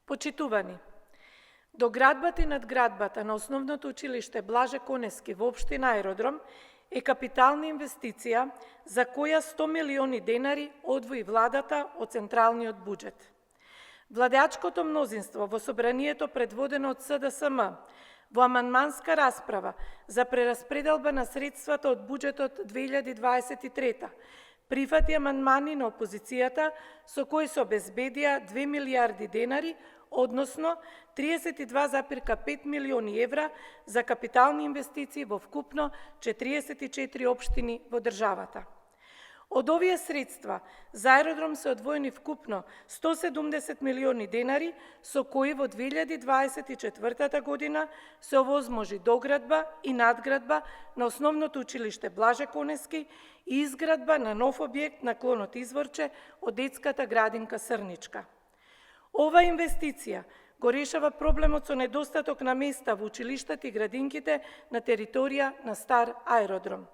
Почитувани, доградбата и надградбата на основното училиште Блаже Конески во општина Аеродром е капитална инвестиција за која 100 милиони денари одвои владата од централниот буџет. Владеачкото мнозинство во собранието предводено од СДСМ во амандманска расправа за прераспределба на средствата од буџетот 2023 прифати амандмани на опозицијата со кои се обезбедија 2 милиарди денари, односно 32,5 милиони евра за капитални инвестиции во вкупно 44 општини во државата. Од овие средства за аеродром се одвоени вкупно 170 милиони денари, со кои во 2024 година се овозможи доградба и надградба на основното училиште Блаже Конески и изградба на нов објект на клонот Изворче од детската градинка Срничка. Ова инвестиција го решава проблемот со недостаток на места во училиштата и градинките на територија на стар аеродром.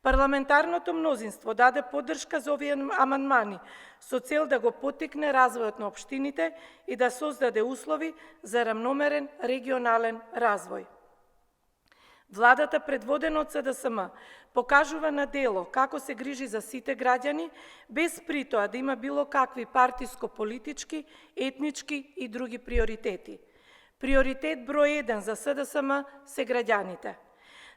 Парламентарното мнозинство даде поддршка за овие амандмани со цел да го поттикне развојот на општините и да создаде услови за рамномерен регионален развој. Владата, предводена од СДСМ, покажува на дело како се грижи за сите граѓани, без притоа да има било какви партиско-политички, етнички и други приоритети. Приоритет број 1 за СДСМ се граѓаните.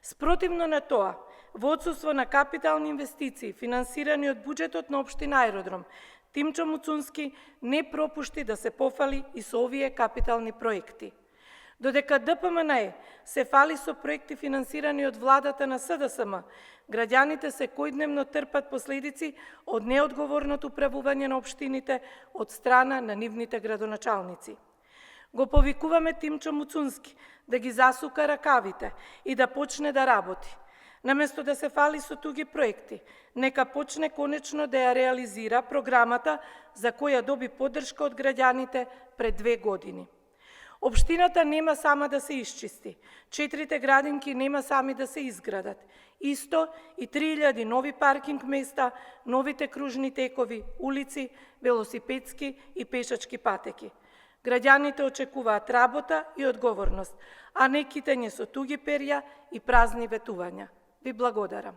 Спротивно на тоа, во отсуство на капитални инвестиции, финансирани од буџетот на општина Аеродром, Тимчо Муцунски не пропушти да се пофали и со овие капитални проекти. Додека ДПМНЕ се фали со проекти финансирани од владата на СДСМ, граѓаните секојдневно трпат последици од неодговорното управување на општините од страна на нивните градоначалници. Го повикуваме Тимчо Муцунски да ги засука ракавите и да почне да работи. Наместо да се фали со туги проекти, нека почне конечно да ја реализира програмата за која доби поддршка од граѓаните пред 2 години. Општината нема сама да се исчисти, 4 градинки нема сами да се изградат, исто и 3000 нови паркинг места, новите кружни текови, улици, велосипедски и пешачки патеки. Граѓаните очекуваат работа и одговорност, а не китање со туги перја и празни ветувања. Ви благодарам.